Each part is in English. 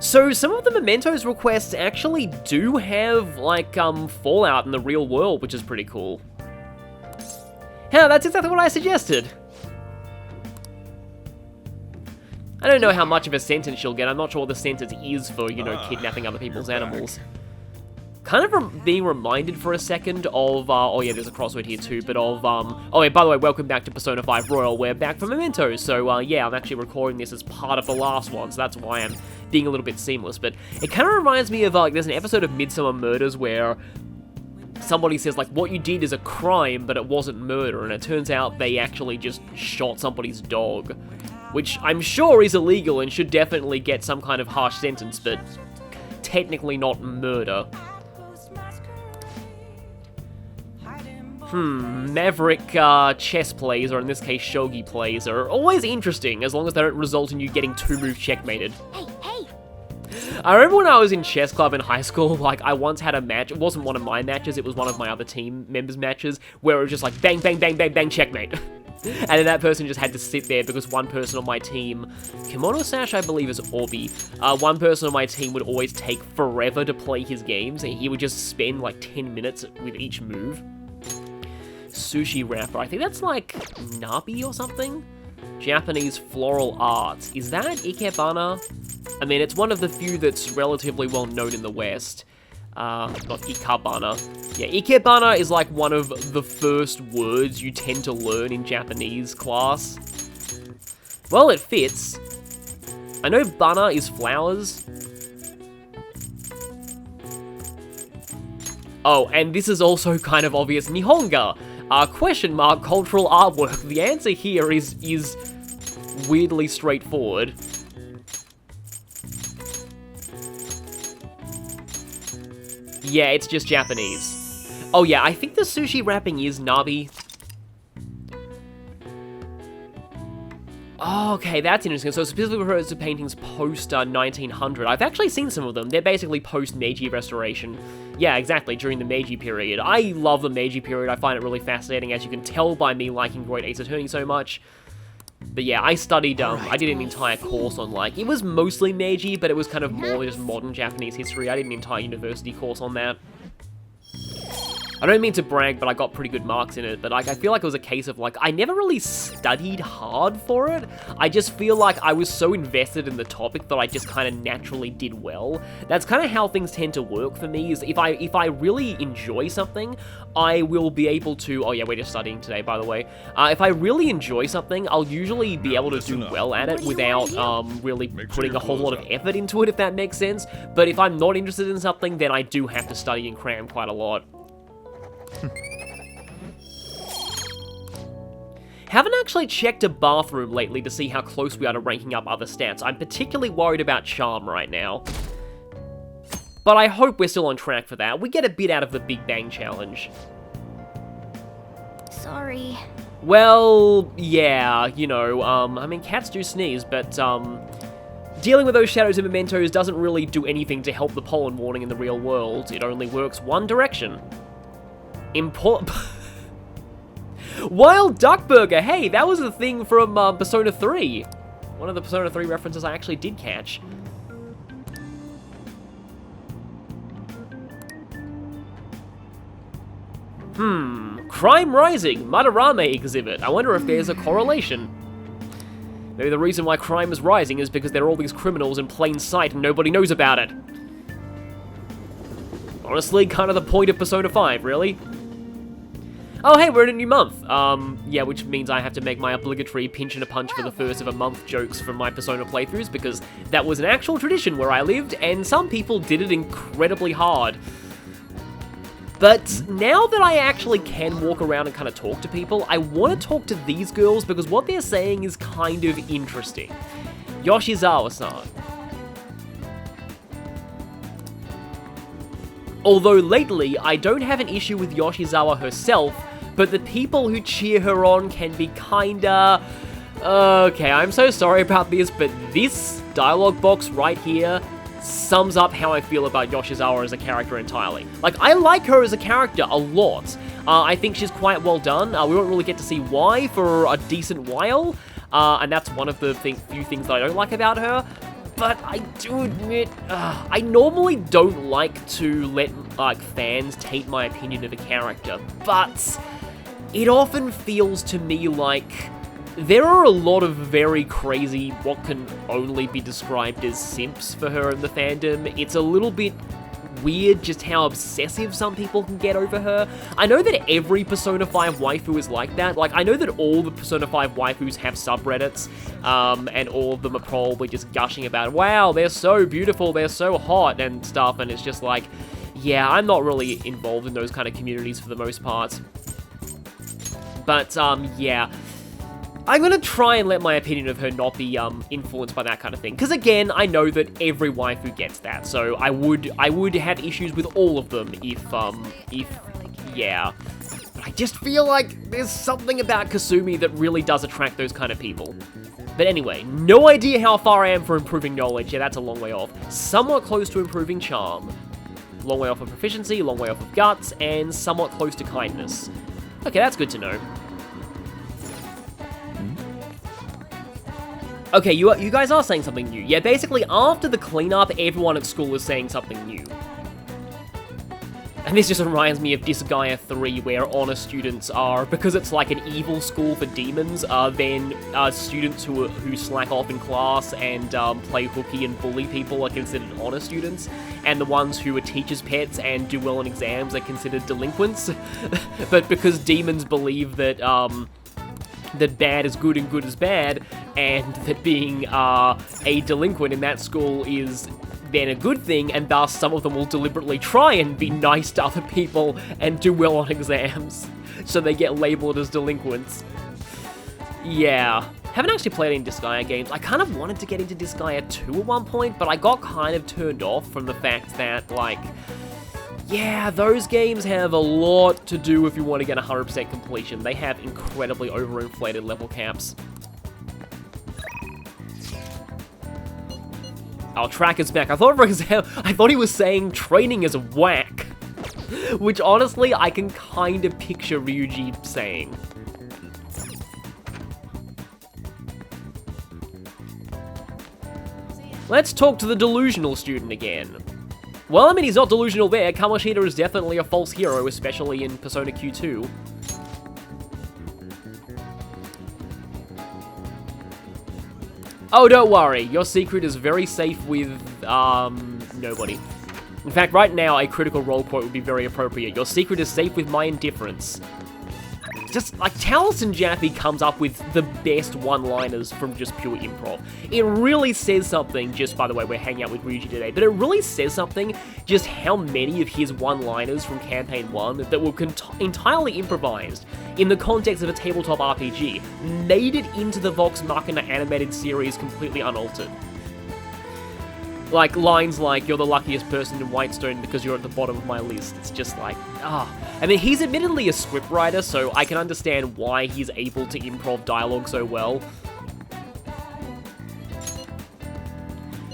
So some of the Mementos requests actually do have, like, fallout in the real world, which is pretty cool. Yeah, that's exactly what I suggested. I don't know how much of a sentence she'll get. I'm not sure what the sentence is for, you know, kidnapping other people's animals. Kind of being reminded for a second of, oh yeah, there's a crossword here too, but of, oh yeah, by the way, welcome back to Persona 5 Royal. We're back for Mementos, so, yeah, I'm actually recording this as part of the last one, so that's why I'm being a little bit seamless, but it kind of reminds me of, like, there's an episode of Midsummer Murders where somebody says, like, what you did is a crime, but it wasn't murder, and it turns out they actually just shot somebody's dog, which I'm sure is illegal and should definitely get some kind of harsh sentence, but technically not murder. Maverick chess plays, or in this case shogi plays, are always interesting as long as they don't result in you getting 2-move checkmated. Hey! I remember when I was in chess club in high school, like, I once had a match, it wasn't one of my matches, it was one of my other team members' matches, where it was just like, bang, bang, bang, bang, bang, checkmate. And then that person just had to sit there because one person on my team, Kimono Sash I believe is Orbi, one person on my team would always take forever to play his games, and he would just spend like 10 minutes with each move. Sushi wrapper, I think that's like Nabi or something? Japanese floral art. Is that Ikebana? I mean, it's one of the few that's relatively well known in the West. Not Ikebana. Yeah, Ikebana is like one of the first words you tend to learn in Japanese class. Well, it fits. I know bana is flowers. Oh, and this is also kind of obvious. Nihonga. Question mark, cultural artwork. The answer here is weirdly straightforward. Yeah, it's just Japanese. Oh yeah, I think the sushi wrapping is Nabi. Oh, okay, that's interesting. So specifically refers to paintings post 1900. I've actually seen some of them. They're basically post Meiji Restoration. Yeah, exactly, during the Meiji period. I love the Meiji period. I find it really fascinating, as you can tell by me liking Great Ace Attorney so much. But yeah, I studied, I did an entire course on, like, it was mostly Meiji, but it was kind of more just modern Japanese history. I did an entire university course on that. I don't mean to brag, but I got pretty good marks in it, but like, I feel like it was a case of like, I never really studied hard for it. I just feel like I was so invested in the topic that I just kind of naturally did well. That's kind of how things tend to work for me, is if I really enjoy something, I will be able to, oh yeah, we're just studying today, by the way. If I really enjoy something, I'll usually be able to do well at it without really putting a whole lot of effort into it, if that makes sense. But if I'm not interested in something, then I do have to study and cram quite a lot. Haven't actually checked a bathroom lately to see how close we are to ranking up other stats. I'm particularly worried about charm right now. But I hope we're still on track for that. We get a bit out of the Big Bang Challenge. Sorry. Well, yeah, you know, I mean, cats do sneeze, but, dealing with those shadows and mementos doesn't really do anything to help the pollen warning in the real world. It only works one direction. Wild Duck Burger! Hey, that was a thing from Persona 3. One of the Persona 3 references I actually did catch. Crime rising, Madarame exhibit. I wonder if there's a correlation. Maybe the reason why crime is rising is because there are all these criminals in plain sight and nobody knows about it. Honestly, kind of the point of Persona 5, really. Oh, hey, we're in a new month. Yeah, which means I have to make my obligatory pinch and a punch for the first of a month jokes from my Persona playthroughs, because that was an actual tradition where I lived, and some people did it incredibly hard. But now that I actually can walk around and kind of talk to people, I want to talk to these girls because what they're saying is kind of interesting. Yosizawa-san. Although lately, I don't have an issue with Yoshizawa herself, but the people who cheer her on can be kinda... Okay, I'm so sorry about this, but this dialogue box right here sums up how I feel about Yoshizawa as a character entirely. Like, I like her as a character a lot. I think she's quite well done. We won't really get to see why for a decent while, and that's one of the few things that I don't like about her. But I do admit, I normally don't like to let, fans taint my opinion of a character, but it often feels to me like there are a lot of very crazy, what can only be described as simps for her in the fandom. It's a little bit weird just how obsessive some people can get over her. I know that every Persona 5 waifu is like that. Like, I know that all the Persona 5 waifus have subreddits, and all of them are probably just gushing about, wow, they're so beautiful, they're so hot, and stuff, and it's just like, yeah, I'm not really involved in those kind of communities for the most part. But, yeah, I'm gonna try and let my opinion of her not be influenced by that kind of thing. Because again, I know that every waifu gets that, so I would have issues with all of them if yeah. But I just feel like there's something about Kasumi that really does attract those kind of people. But anyway, no idea how far I am for improving knowledge. Yeah, that's a long way off. Somewhat close to improving charm. Long way off of proficiency, long way off of guts, and somewhat close to kindness. Okay, that's good to know. Okay, you guys are saying something new. Yeah, basically, after the cleanup, everyone at school is saying something new. And this just reminds me of Disgaea 3, where honor students are, because it's like an evil school for demons, then students who slack off in class and play hooky and bully people are considered honor students, and the ones who are teachers' pets and do well on exams are considered delinquents. But because demons believe that that bad is good and good is bad, and that being a delinquent in that school is then a good thing, and thus some of them will deliberately try and be nice to other people and do well on exams, so they get labeled as delinquents. Yeah. Haven't actually played any Disgaea games. I kind of wanted to get into Disgaea 2 at one point, but I got kind of turned off from the fact that, like, yeah, those games have a lot to do if you want to get 100% completion. They have incredibly overinflated level caps. Our tracker's back. I thought he was saying training is whack. Which, honestly, I can kind of picture Ryuji saying. Let's talk to the delusional student again. Well, I mean, he's not delusional there. Kamoshida is definitely a false hero, especially in Persona Q2. Oh, don't worry. Your secret is very safe with, nobody. In fact, right now, a critical role quote would be very appropriate. Your secret is safe with my indifference. Just, like, Taliesin Jaffe comes up with the best one-liners from just pure improv. It really says something, just, by the way, we're hanging out with Ryuji today, but it really says something just how many of his one-liners from Campaign 1 that were entirely improvised in the context of a tabletop RPG made it into the Vox Machina animated series completely unaltered. Like, lines like, you're the luckiest person in Whitestone because you're at the bottom of my list. It's just like, I mean, he's admittedly a scriptwriter, so I can understand why he's able to improv dialogue so well.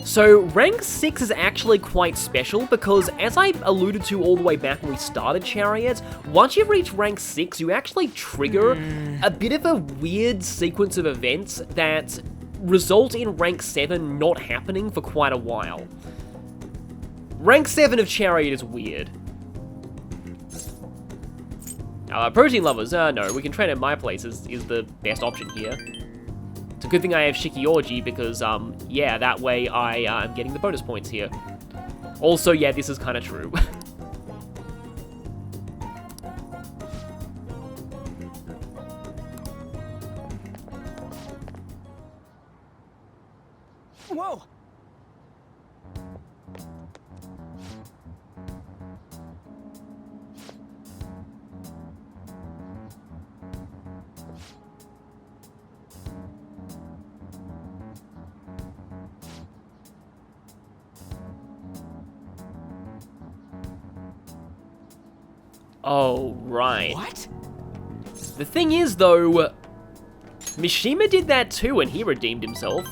So, rank 6 is actually quite special because, as I alluded to all the way back when we started Chariot, once you reach rank 6, you actually trigger a bit of a weird sequence of events that result in rank 7 not happening for quite a while. Rank 7 of Chariot is weird. Protein lovers, no, we can train at my place is the best option here. It's a good thing I have Shikioji because, yeah, that way I am getting the bonus points here. Also, yeah, this is kind of true. Whoa! Oh, right. What? The thing is, though, Mishima did that too, and he redeemed himself.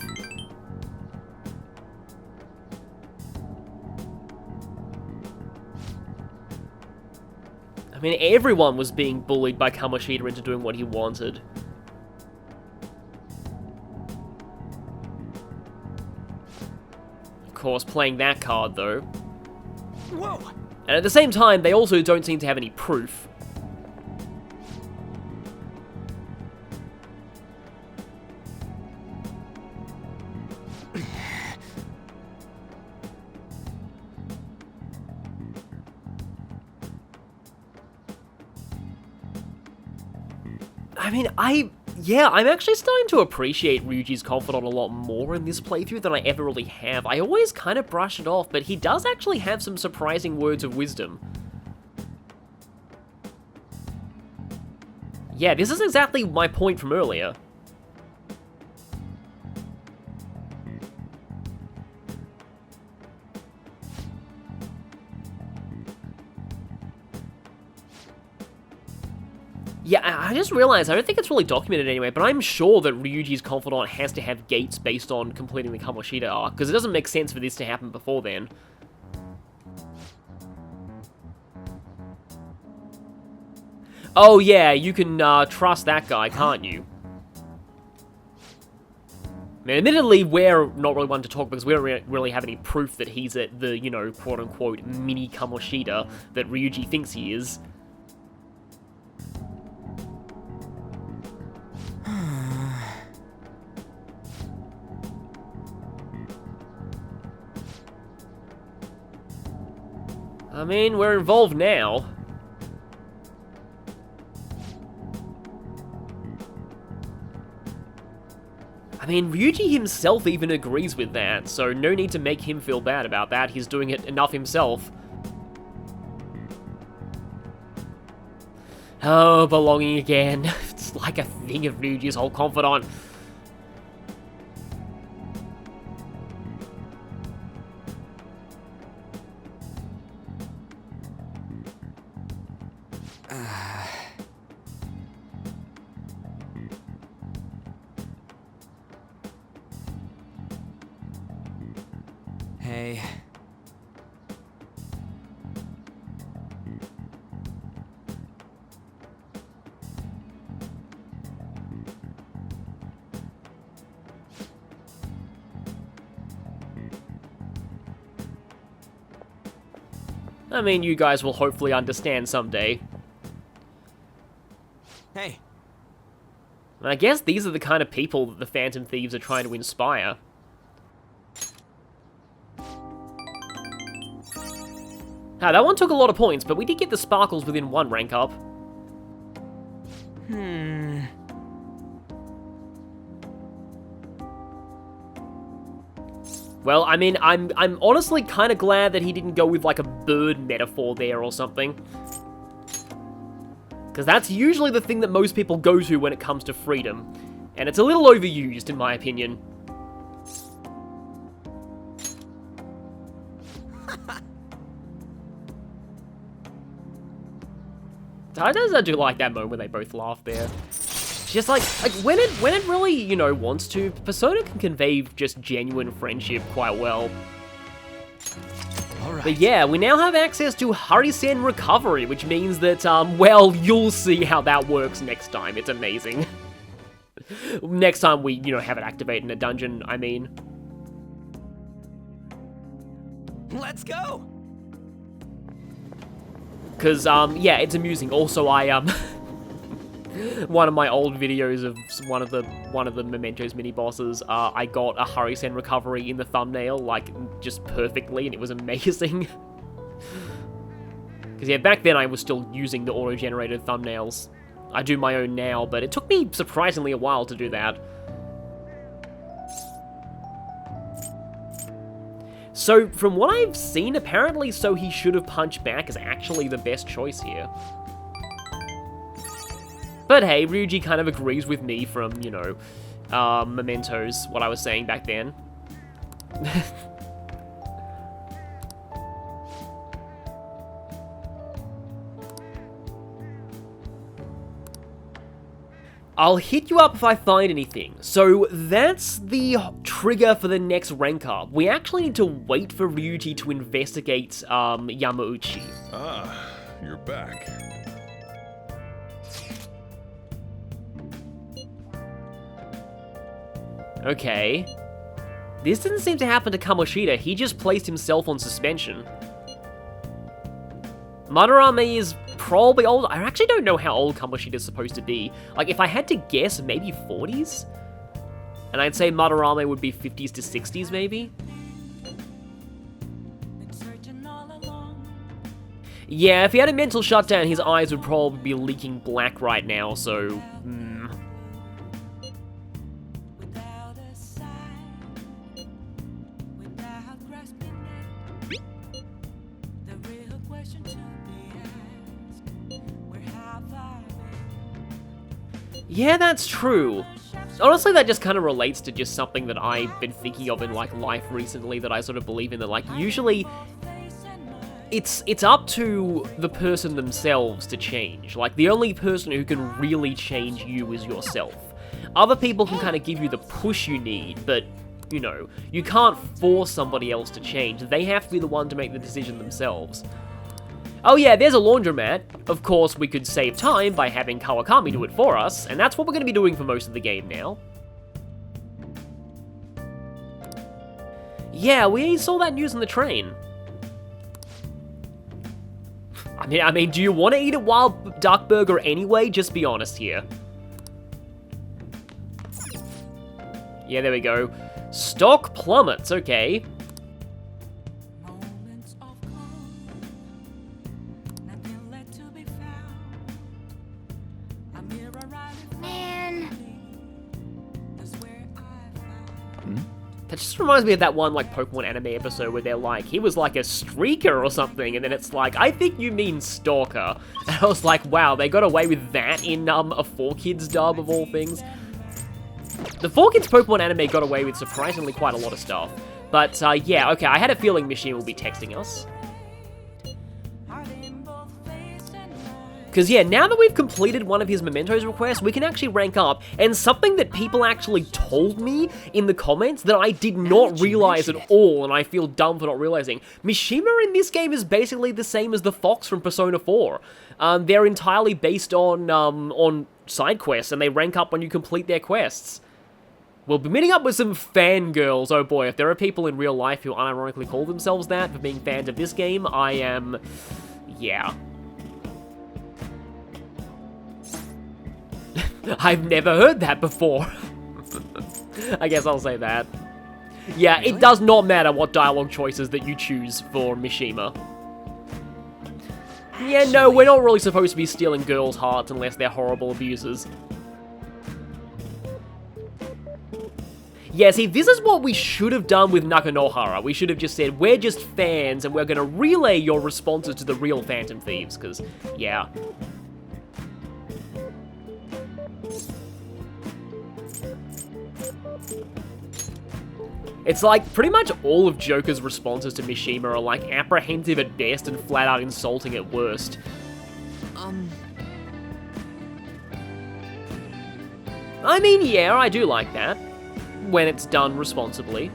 I mean, everyone was being bullied by Kamoshida into doing what he wanted. course, playing that card, though. Whoa! And at the same time, they also don't seem to have any proof. I mean, I'm actually starting to appreciate Ryuji's confidant a lot more in this playthrough than I ever really have. I always kind of brush it off, but he does actually have some surprising words of wisdom. Yeah, this is exactly my point from earlier. Yeah, I just realized, I don't think it's really documented anyway, but I'm sure that Ryuji's confidant has to have gates based on completing the Kamoshida arc, because it doesn't make sense for this to happen before then. Oh yeah, you can trust that guy, can't you? I mean, admittedly, we're not really one to talk because we don't really have any proof that he's at the, you know, quote-unquote mini Kamoshida that Ryuji thinks he is. I mean, we're involved now. I mean, Ryuji himself even agrees with that, so no need to make him feel bad about that. He's doing it enough himself. Oh, belonging again. It's like a thing of Ryuji's whole confidant. Hey. I mean, you guys will hopefully understand someday. Hey. And I guess these are the kind of people that the Phantom Thieves are trying to inspire. That one took a lot of points, but we did get the sparkles within one rank up. Well, I mean, I'm honestly kind of glad that he didn't go with like a bird metaphor there or something. Because that's usually the thing that most people go to when it comes to freedom. And it's a little overused, in my opinion. I do like that moment when they both laugh there. Just like when it really, you know, wants to, Persona can convey just genuine friendship quite well. All right. But yeah, we now have access to Harisen recovery, which means that, well, you'll see how that works next time. It's amazing. Next time we, you know, have it activate in a dungeon, I mean. Let's go. Because, yeah, it's amusing. Also, one of my old videos of one of the Mementos mini-bosses, I got a Harisen recovery in the thumbnail, like, just perfectly, and it was amazing. Because, yeah, back then I was still using the auto-generated thumbnails. I do my own now, but it took me surprisingly a while to do that. So, from what I've seen, apparently So He Should Have Punched Back is actually the best choice here. But hey, Ryuji kind of agrees with me from, you know, Mementos, what I was saying back then. I'll hit you up if I find anything. So that's the trigger for the next rank up. We actually need to wait for Ryuji to investigate Yamauchi. Ah, you're back. Okay. This didn't seem to happen to Kamoshida, he just placed himself on suspension. Madarame is probably old. I actually don't know how old Kamoshida is supposed to be. Like, if I had to guess, maybe 40s? And I'd say Madarame would be 50s to 60s, maybe? Yeah, if he had a mental shutdown, his eyes would probably be leaking black right now, so... Yeah, that's true. Honestly, that just kind of relates to just something that I've been thinking of in, like, life recently that I sort of believe in, that, like, usually it's up to the person themselves to change. Like, the only person who can really change you is yourself. Other people can kind of give you the push you need, but, you know, you can't force somebody else to change. They have to be the one to make the decision themselves. Oh yeah, there's a laundromat. Of course, we could save time by having Kawakami do it for us, and that's what we're going to be doing for most of the game now. Yeah, we saw that news on the train. I mean, do you want to eat a wild duck burger anyway? Just be honest here. Yeah, there we go. Stock plummets, okay. That just reminds me of that one, like, Pokemon anime episode where they're like, he was like a streaker or something, and then it's like, I think you mean stalker. And I was like, wow, they got away with that in a 4Kids dub of all things. The 4Kids Pokemon anime got away with surprisingly quite a lot of stuff. But, yeah, okay, I had a feeling Mishima will be texting us. Because, yeah, now that we've completed one of his Mementos requests, we can actually rank up, and something that people actually told me in the comments that I did not realize at all, and I feel dumb for not realizing. Mishima in this game is basically the same as the Fox from Persona 4. They're entirely based on side quests, and they rank up when you complete their quests. We'll be meeting up with some fangirls. Oh boy, if there are people in real life who unironically call themselves that for being fans of this game, I am... yeah. I've never heard that before. I guess I'll say that. Yeah, really? It does not matter what dialogue choices that you choose for Mishima. Yeah, no, we're not really supposed to be stealing girls' hearts unless they're horrible abusers. Yeah, see, this is what we should have done with Nakanohara. We should have just said, we're just fans, and we're gonna relay your responses to the real Phantom Thieves, because, yeah. It's like, pretty much all of Joker's responses to Mishima are like apprehensive at best and flat out insulting at worst. I mean, yeah, I do like that. When it's done responsibly.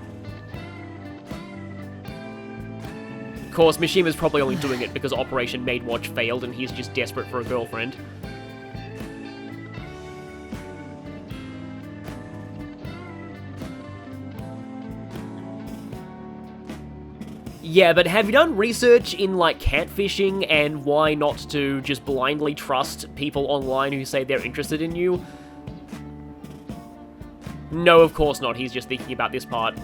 Of course, Mishima's probably only doing it because Operation Maid Watch failed and he's just desperate for a girlfriend. Yeah, but have you done research in, like, catfishing and why not to just blindly trust people online who say they're interested in you? No, of course not. He's just thinking about this part.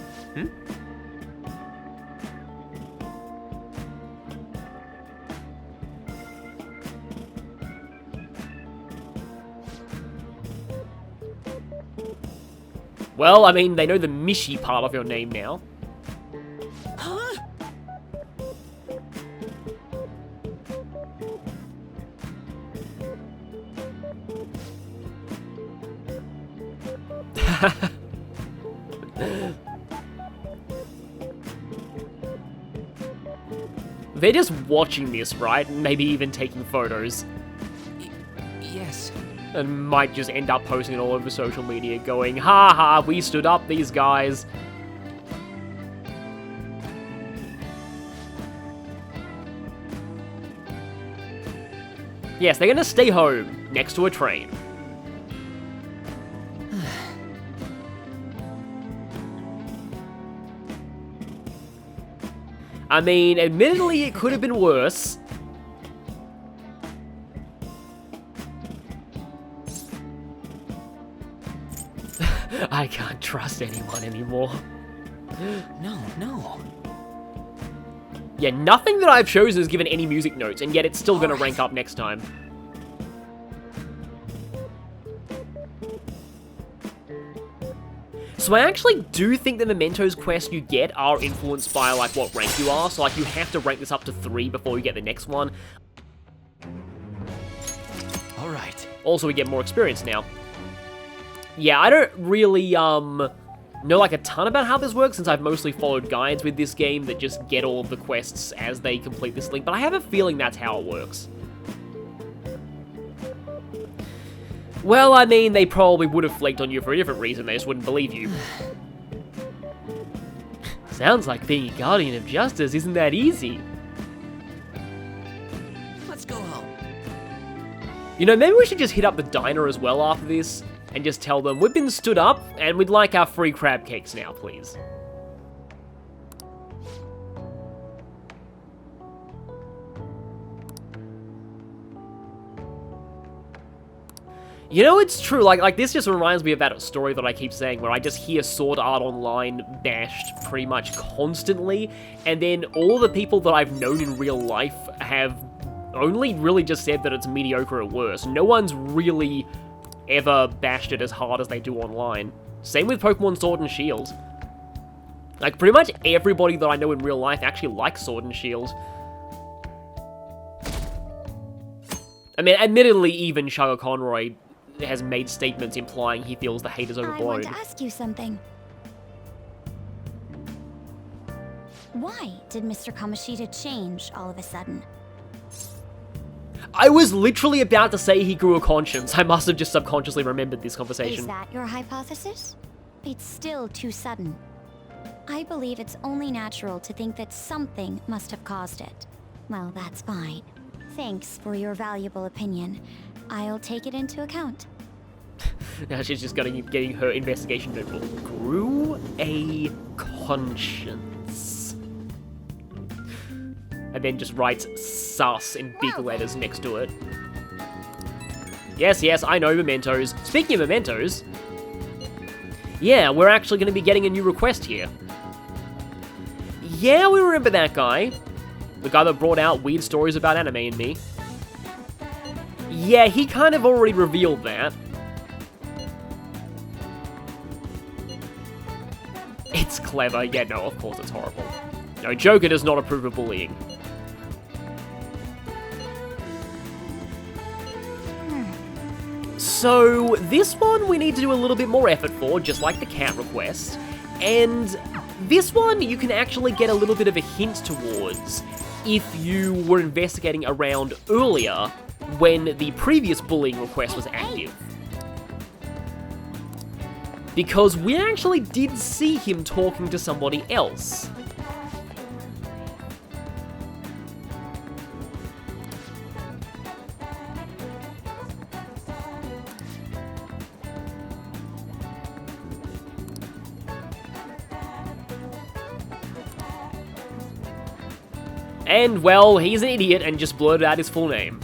Well, I mean, they know the Mishi part of your name now. They're just watching this, right? Maybe even taking photos. Yes. And might just end up posting it all over social media going, ha ha, we stood up these guys. Yes, they're gonna stay home, next to a train. I mean, admittedly, it could have been worse. I can't trust anyone anymore. No. Yeah, nothing that I've chosen is given any music notes, and yet it's still gonna rank up next time. So I actually do think the Mementos quests you get are influenced by, like, what rank you are. So, like, you have to rank this up to 3 before you get the next one. Alright. Also, we get more experience now. Yeah, I don't really, know, like, a ton about how this works, since I've mostly followed guides with this game that just get all of the quests as they complete this link, but I have a feeling that's how it works. Well, I mean, they probably would have flaked on you for a different reason, they just wouldn't believe you. Sounds like being a guardian of justice isn't that easy. Let's go home. You know, maybe we should just hit up the diner as well after this, and just tell them, we've been stood up, and we'd like our free crab cakes now, please. You know, it's true, like this just reminds me of that story that I keep saying, where I just hear Sword Art Online bashed pretty much constantly, and then all the people that I've known in real life have only really just said that it's mediocre at worst. No one's really ever bashed it as hard as they do online. Same with Pokemon Sword and Shield. Like, pretty much everybody that I know in real life actually likes Sword and Shield. I mean, admittedly, even Sugar Conroy has made statements implying he feels the hate is overblown. I want to ask you something. Why did Mr. Kamoshida change all of a sudden? I was literally about to say he grew a conscience. I must have just subconsciously remembered this conversation. Is that your hypothesis? It's still too sudden. I believe it's only natural to think that something must have caused it. Well, that's fine. Thanks for your valuable opinion. I'll take it into account. Now she's just getting her investigation notebook. Grew a conscience. And then just writes sus in big letters next to it. Yes, I know Mementos. Speaking of Mementos, yeah, we're actually going to be getting a new request here. Yeah, we remember that guy. The guy that brought out weird stories about anime and me. Yeah, he kind of already revealed that. It's clever. Yeah, no, of course it's horrible. No, Joker does not approve of bullying. So, this one we need to do a little bit more effort for, just like the cat request. And this one you can actually get a little bit of a hint towards if you were investigating around earlier when the previous bullying request was active. Because we actually did see him talking to somebody else. And, well, he's an idiot and just blurted out his full name.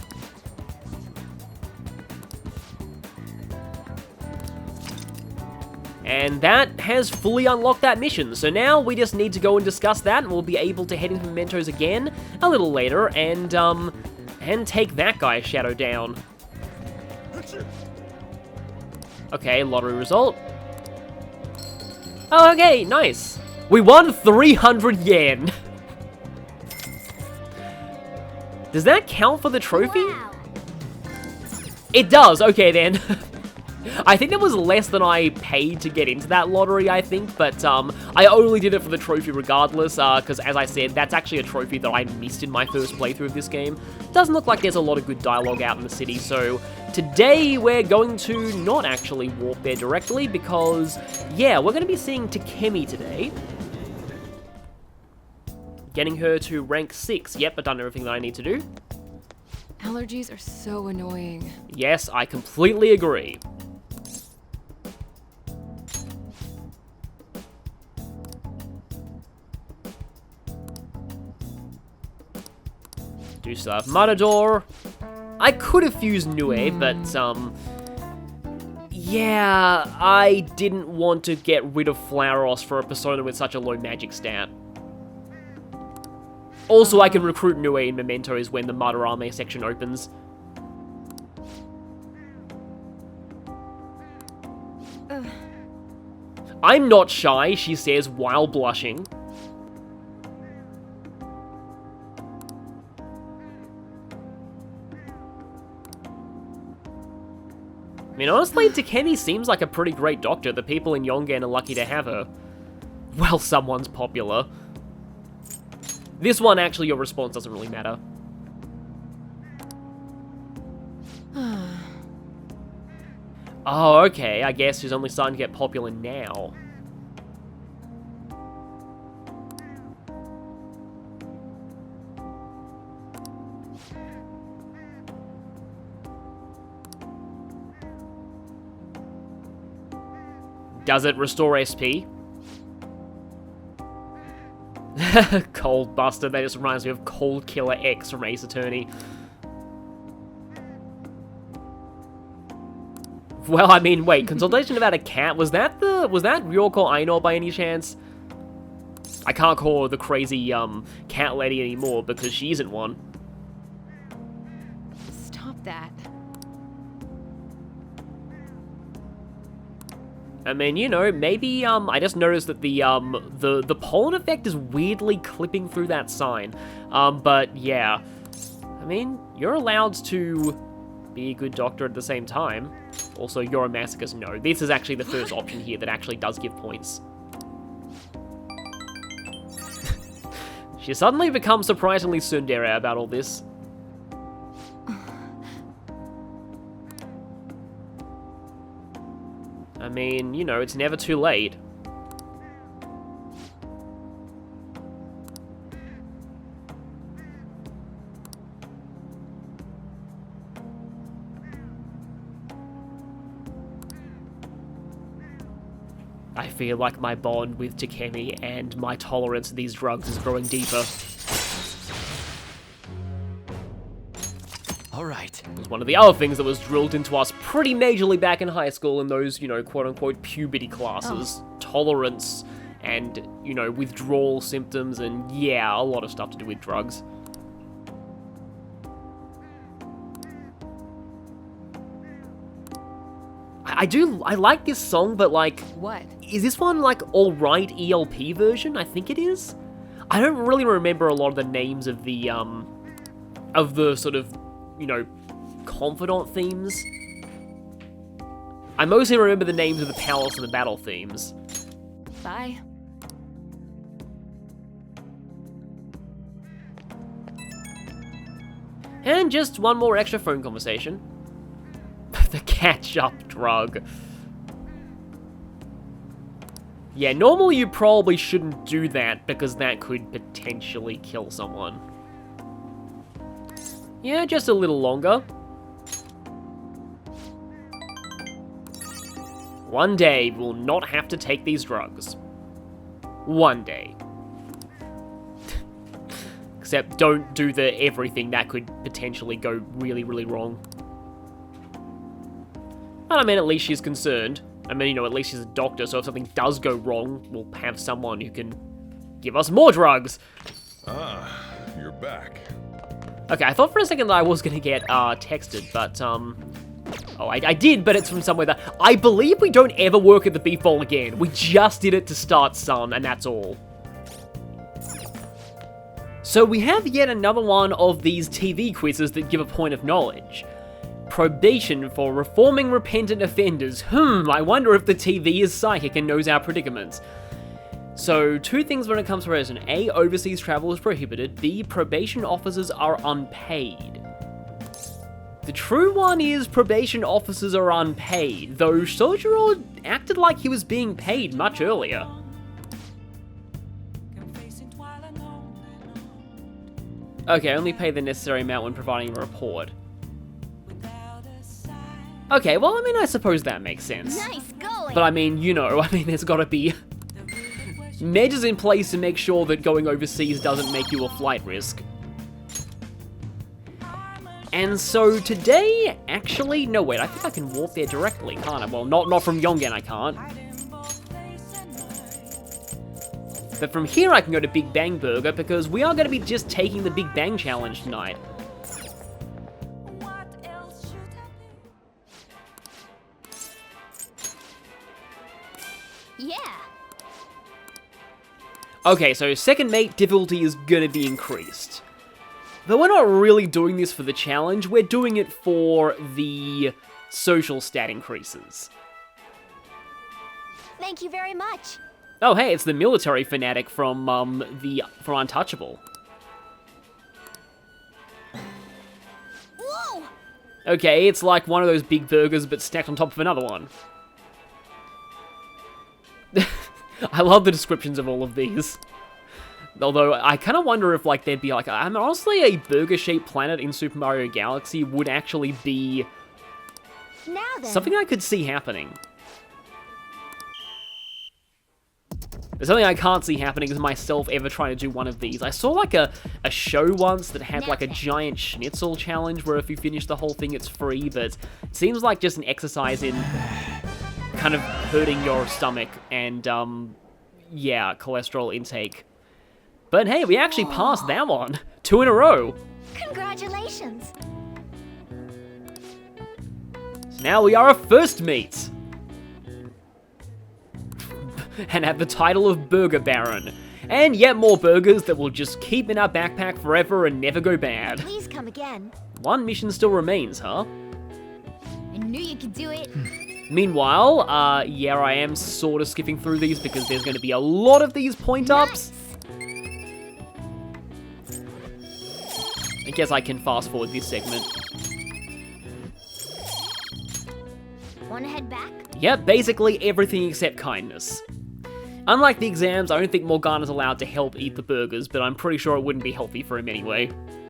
And that has fully unlocked that mission, so now we just need to go and discuss that, and we'll be able to head into Mementos again a little later, and take that guy's shadow down. Okay, lottery result. Oh, okay, nice. We won 300 yen. Does that count for the trophy? Wow. It does, okay then. I think that was less than I paid to get into that lottery, I think, but I only did it for the trophy regardless, because as I said, that's actually a trophy that I missed in my first playthrough of this game. Doesn't look like there's a lot of good dialogue out in the city, so today we're going to not actually walk there directly, because, yeah, we're going to be seeing Takemi today. Getting her to rank 6. Yep, I've done everything that I need to do. Allergies are so annoying. Yes, I completely agree. Do still have Matador. I could have fused Nue, but, yeah, I didn't want to get rid of Flauros for a persona with such a low magic stat. Also, I can recruit Nue in Mementos when the Madarame section opens. I'm not shy, she says while blushing. I mean, honestly, Takemi seems like a pretty great doctor. The people in Yongan are lucky to have her. Well, someone's popular. This one, actually, your response doesn't really matter. Oh, okay, I guess she's only starting to get popular now. Does it restore SP? Cold Buster, that just reminds me of Cold Killer X from Ace Attorney. Well, I mean, wait, consultation about a cat, was that Ryoko Aino by any chance? I can't call her the crazy, cat lady anymore because she isn't one. Stop that. I mean, you know, maybe, I just noticed that the pollen effect is weirdly clipping through that sign. But yeah. I mean, you're allowed to be a good doctor at the same time. Also, you're a masochist. No, this is actually the first option here that actually does give points. She suddenly becomes surprisingly tsundere about all this. I mean, you know, it's never too late. I feel like my bond with Takemi and my tolerance of these drugs is growing deeper. Alright. It was one of the other things that was drilled into us pretty majorly back in high school in those, you know, quote-unquote puberty classes. Tolerance and, you know, withdrawal symptoms and, yeah, a lot of stuff to do with drugs. I like this song, but, like... What? Is this one, like, alright ELP version? I think it is. I don't really remember a lot of the names of the sort of, you know, confidant themes. I mostly remember the names of the palace and the battle themes. Bye. And just one more extra phone conversation. The catch-up drug. Yeah, normally you probably shouldn't do that because that could potentially kill someone. Yeah, just a little longer. One day, we'll not have to take these drugs. One day. Except don't do the everything that could potentially go really, really wrong. But I mean, at least she's concerned. I mean, you know, at least she's a doctor, so if something does go wrong, we'll have someone who can give us more drugs. Ah, you're back. Okay, I thought for a second that I was gonna get texted, but oh, I did, but it's from somewhere that I believe we don't ever work at the beef bowl again. We just did it to start Sun, and that's all. So we have yet another one of these TV quizzes that give a point of knowledge. Probation for reforming repentant offenders. I wonder if the TV is psychic and knows our predicaments. So, two things when it comes to Resident. A, overseas travel is prohibited. B, probation officers are unpaid. The true one is probation officers are unpaid, though Sojiro acted like he was being paid much earlier. Okay, only pay the necessary amount when providing a report. Okay, well, I mean, I suppose that makes sense. Nice going. But I mean, you know, there's gotta be measures in place to make sure that going overseas doesn't make you a flight risk. And so today, actually, no wait, I think I can warp there directly, can't I? Well, not from Yongen I can't. But from here I can go to Big Bang Burger because we are going to be just taking the Big Bang Challenge tonight. Yeah. Okay, so second mate difficulty is going to be increased. Though we're not really doing this for the challenge, we're doing it for the social stat increases. Thank you very much. Oh hey, it's the military fanatic from Untouchable. Whoa! Okay, it's like one of those big burgers but stacked on top of another one. I love the descriptions of all of these. Although, I kind of wonder if, like, there'd be, like, honestly, a burger-shaped planet in Super Mario Galaxy would actually be Now then. something I could see happening. There's something I can't see happening is myself ever trying to do one of these. I saw, like, a show once that had, like, a giant schnitzel challenge where if you finish the whole thing, it's free, but it seems like just an exercise in kind of hurting your stomach and, yeah, cholesterol intake. But hey, we actually passed that one. 2 in a row. Congratulations. So now we are a first meet. And have the title of Burger Baron. And yet more burgers that will just keep in our backpack forever and never go bad. Please come again. One mission still remains, huh? I knew you could do it. Meanwhile, yeah, I am sort of skipping through these because there's going to be a lot of these point-ups. I guess I can fast forward this segment. Wanna head back? Yep, basically everything except kindness. Unlike the exams, I don't think Morgana's allowed to help eat the burgers, but I'm pretty sure it wouldn't be healthy for him anyway.